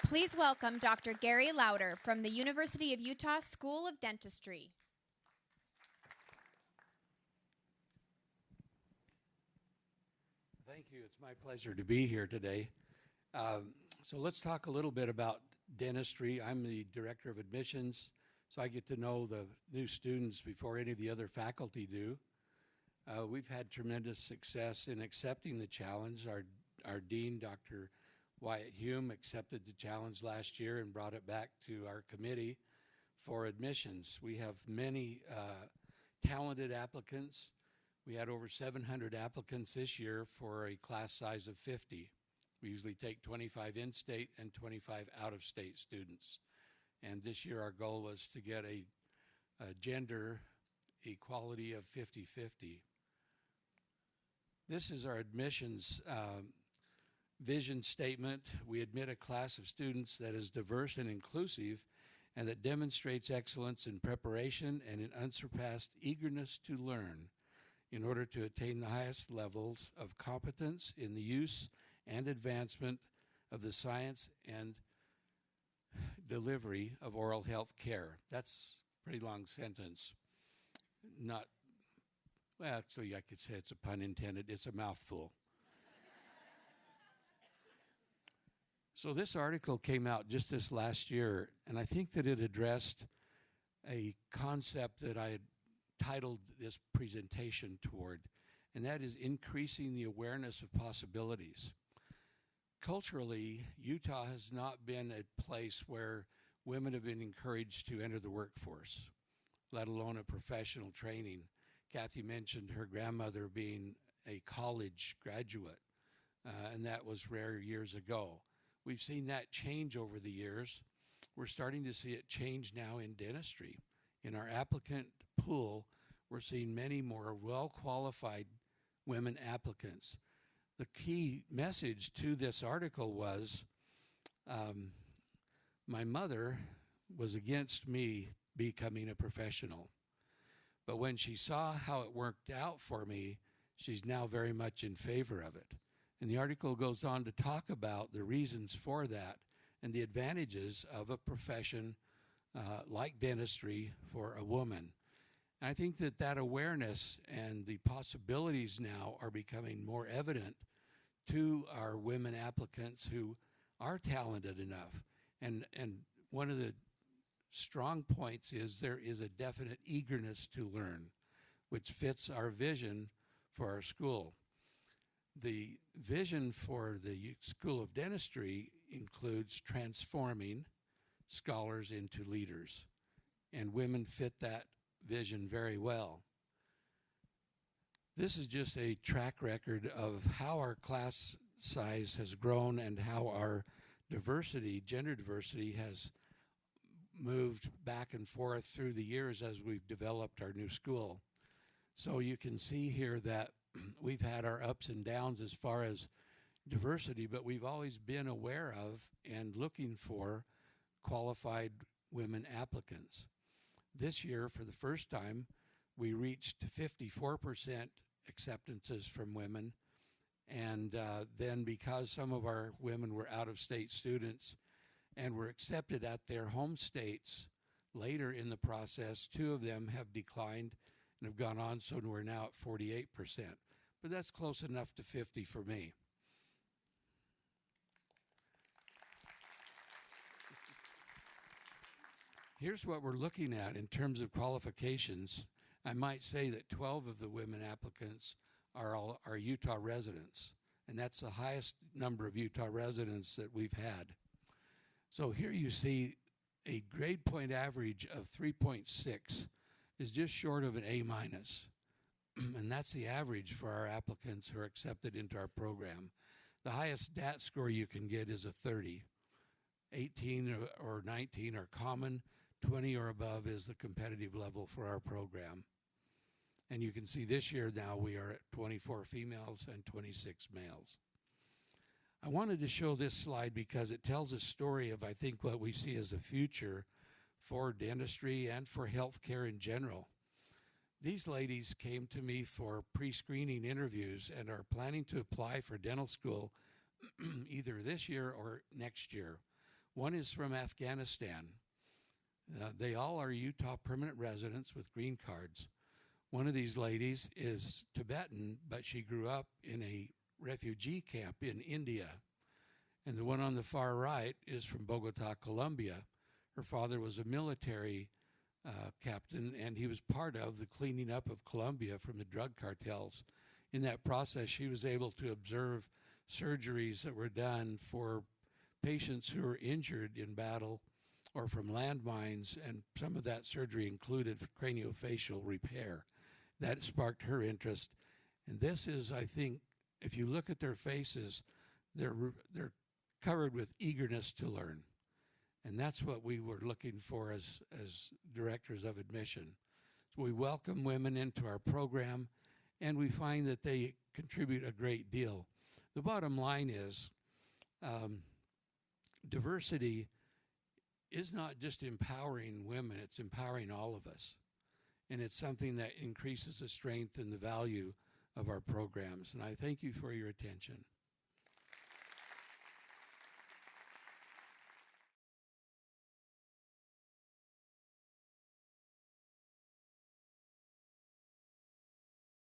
Please welcome Dr. Gary Lowder from the University of Utah School of Dentistry. Thank you. It's my pleasure to be here today. So let's talk a little bit about dentistry. I'm the director of admissions, so I get to know the new students before any of the other faculty do. We've had tremendous success in accepting the challenge. Our dean, Dr. Wyatt Hume, accepted the challenge last year and brought it back to our committee for admissions. We have many talented applicants. We had over 700 applicants this year for a class size of 50. We usually take 25 in-state and 25 out-of-state students. And this year our goal was to get a gender equality of 50-50. This is our admissions vision statement. We admit a class of students that is diverse and inclusive and that demonstrates excellence in preparation and an unsurpassed eagerness to learn in order to attain the highest levels of competence in the use and advancement of the science and delivery of oral health care. That's a pretty long sentence. Well, actually, I could say it's a pun intended. It's a mouthful. So this article came out just this last year, and I think that it addressed a concept that I had titled this presentation toward, and that is increasing the awareness of possibilities. Culturally, Utah has not been a place where women have been encouraged to enter the workforce, let alone a professional training. Kathy mentioned her grandmother being a college graduate, and that was rare years ago. We've seen that change over the years. We're starting to see it change now in dentistry. In our applicant pool, we're seeing many more well-qualified women applicants. The key message to this article was, my mother was against me becoming a professional. But when she saw how it worked out for me, she's now very much in favor of it. And the article goes on to talk about the reasons for that and the advantages of a profession like dentistry for a woman. And I think that that awareness and the possibilities now are becoming more evident to our women applicants who are talented enough. And one of the strong points is there is a definite eagerness to learn, which fits our vision for our school. The vision for the School of Dentistry includes transforming scholars into leaders, and women fit that vision very well. This is just a track record of how our class size has grown and how our diversity, gender diversity, has moved back and forth through the years as we've developed our new school. So you can see here that we've had our ups and downs as far as diversity, but we've always been aware of and looking for qualified women applicants. This year, for the first time, we reached 54% acceptances from women, and then because some of our women were out-of-state students and were accepted at their home states later in the process, 2 of them have declined and have gone on, so we're now at 48%. But that's close enough to 50 for me. Here's what we're looking at in terms of qualifications. I might say that 12 of the women applicants are Utah residents, and that's the highest number of Utah residents that we've had. So here you see a grade point average of 3.6 is just short of an A-, and that's the average for our applicants who are accepted into our program. The highest DAT score you can get is a 30. 18 or 19 are common, 20 or above is the competitive level for our program. And you can see this year now we are at 24 females and 26 males. I wanted to show this slide because it tells a story of, I think, what we see as the future for dentistry and for healthcare in general. These ladies came to me for pre-screening interviews and are planning to apply for dental school either this year or next year. One is from Afghanistan. They all are Utah permanent residents with green cards. One of these ladies is Tibetan, but she grew up in a refugee camp in India. And the one on the far right is from Bogota, Colombia. Her father was a military captain, and he was part of the cleaning up of Colombia from the drug cartels. In that process, she was able to observe surgeries that were done for patients who were injured in battle or from landmines, and some of that surgery included craniofacial repair. That sparked her interest. And this is, I think, if you look at their faces, they're covered with eagerness to learn. And that's what we were looking for as directors of admission. So we welcome women into our program, and we find that they contribute a great deal. The bottom line is diversity is not just empowering women, it's empowering all of us. And it's something that increases the strength and the value of our programs. And I thank you for your attention.